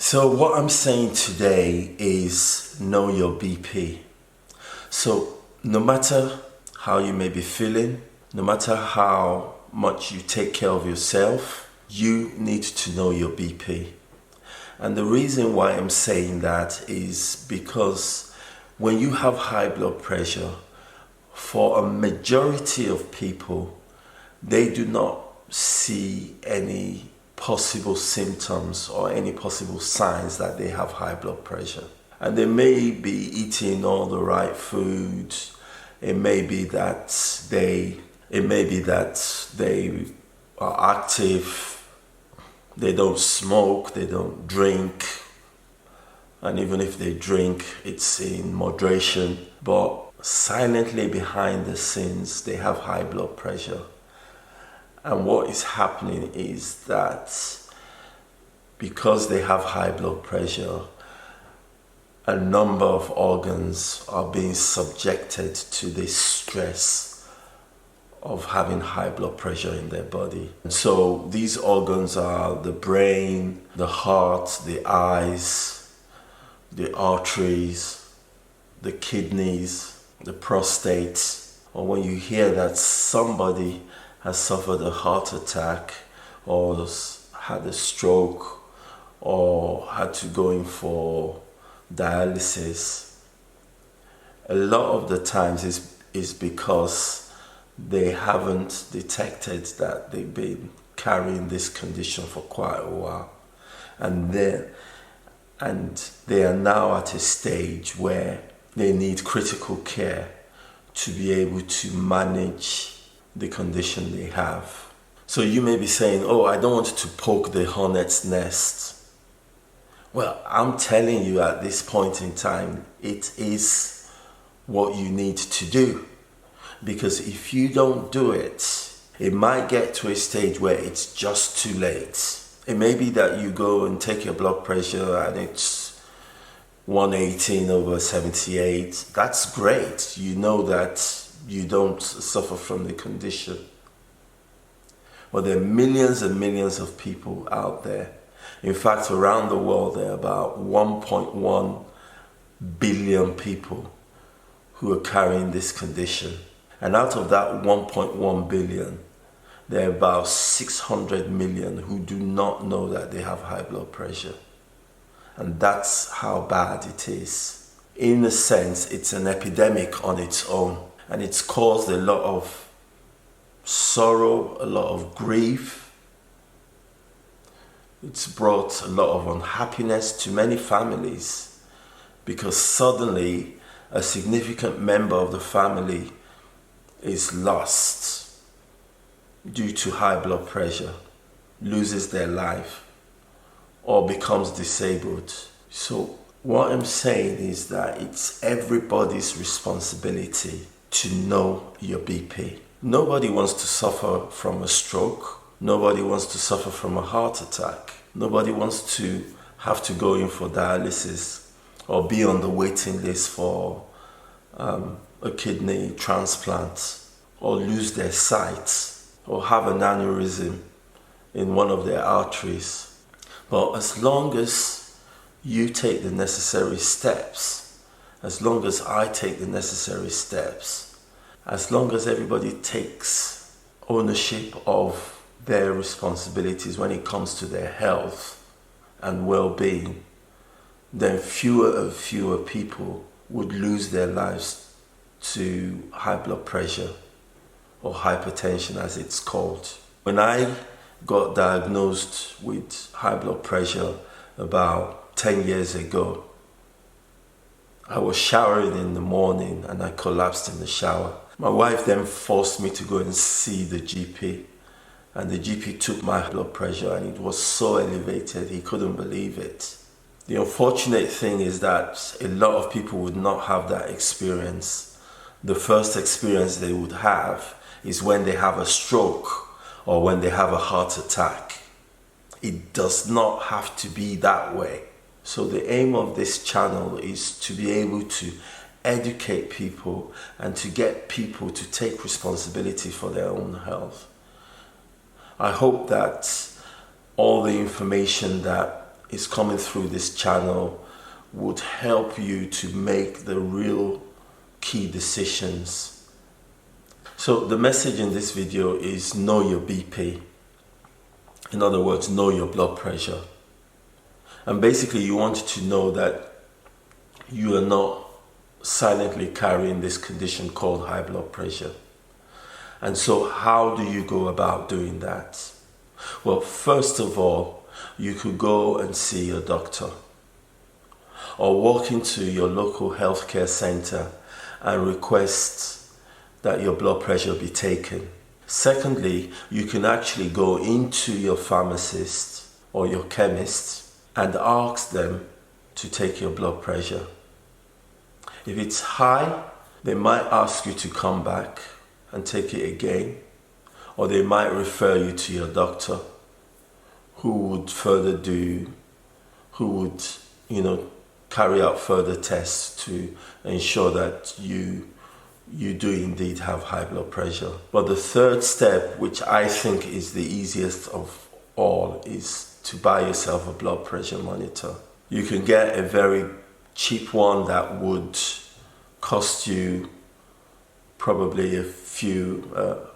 So what I'm saying today is know your BP. So no matter how you may be feeling, no matter how much you take care of yourself, you need to know your BP. And the reason why I'm saying that is because when you have high blood pressure, for a majority of people, they do not see any possible symptoms or any possible signs that they have high blood pressure. And they may be eating all the right foods. It may be that they are active. They don't smoke, they don't drink. And even if they drink, it's in moderation. But silently behind the scenes, they have high blood pressure. And what is happening is that because they have high blood pressure, a number of organs are being subjected to this stress of having high blood pressure in their body. And so these organs are the brain, the heart, the eyes, the arteries, the kidneys, the prostate. Or when you hear that somebody has suffered a heart attack or had a stroke or had to go in for dialysis, a lot of the times is because they haven't detected that they've been carrying this condition for quite a while. And they are now at a stage where they need critical care to be able to manage the condition they have. So you may be saying, oh, I don't want to poke the hornet's nest. Well, I'm telling you at this point in time, it is what you need to do. Because if you don't do it, it might get to a stage where it's just too late. It may be that you go and take your blood pressure and it's 118/78. That's great. You know that you don't suffer from the condition. But there are millions and millions of people out there. In fact, around the world, there are about 1.1 billion people who are carrying this condition. And out of that 1.1 billion, there are about 600 million who do not know that they have high blood pressure. And that's how bad it is. In a sense, it's an epidemic on its own. And it's caused a lot of sorrow, a lot of grief. It's brought a lot of unhappiness to many families because suddenly a significant member of the family is lost due to high blood pressure, loses their life, or becomes disabled. So what I'm saying is that it's everybody's responsibility to know your BP. Nobody wants to suffer from a stroke. Nobody wants to suffer from a heart attack. Nobody wants to have to go in for dialysis or be on the waiting list for a kidney transplant or lose their sight or have an aneurysm in one of their arteries. But as long as you take the necessary steps, as long as I take the necessary steps, as long as everybody takes ownership of their responsibilities when it comes to their health and well-being, then fewer and fewer people would lose their lives to high blood pressure or hypertension as it's called. When I got diagnosed with high blood pressure about 10 years ago, I was showering in the morning and I collapsed in the shower. My wife then forced me to go and see the GP, and the GP took my blood pressure and it was so elevated he couldn't believe it. The unfortunate thing is that a lot of people would not have that experience. The first experience they would have is when they have a stroke or when they have a heart attack. It does not have to be that way. So the aim of this channel is to be able to educate people and to get people to take responsibility for their own health. I hope that all the information that is coming through this channel would help you to make the real key decisions. So the message in this video is know your BP. In other words, know your blood pressure. And basically you want to know that you are not silently carrying this condition called high blood pressure. And so how do you go about doing that? Well, first of all, you could go and see a doctor or walk into your local healthcare center and request that your blood pressure be taken. Secondly, you can actually go into your pharmacist or your chemist and ask them to take your blood pressure. If it's high, they might ask you to come back and take it again, or they might refer you to your doctor who would carry out further tests to ensure that you do indeed have high blood pressure. But the third step, which I think is the easiest of all, is to buy yourself a blood pressure monitor. You can get a very cheap one that would cost you probably a few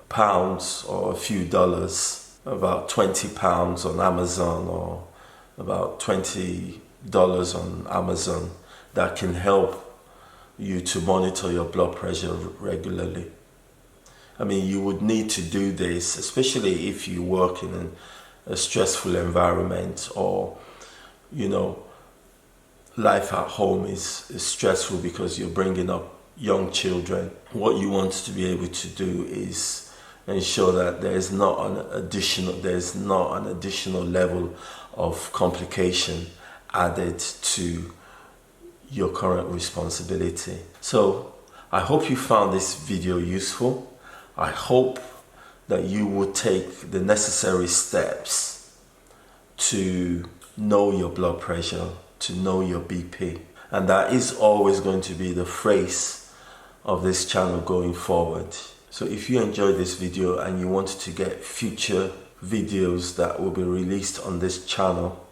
pounds or a few dollars, about £20 on Amazon or about $20 on Amazon, that can help you to monitor your blood pressure regularly. I mean, you would need to do this, especially if you work in a stressful environment, or life at home is stressful because you're bringing up young children. What you want to be able to do is ensure that there's not an additional level of complication added to your current responsibility. So I hope you found this video useful. I hope that you would take the necessary steps to know your blood pressure, to know your BP. And that is always going to be the phrase of this channel going forward. So if you enjoyed this video and you want to get future videos that will be released on this channel,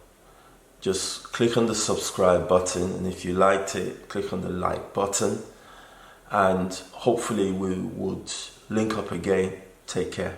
just click on the subscribe button, and if you liked it, click on the like button, and hopefully we would link up again. Take care.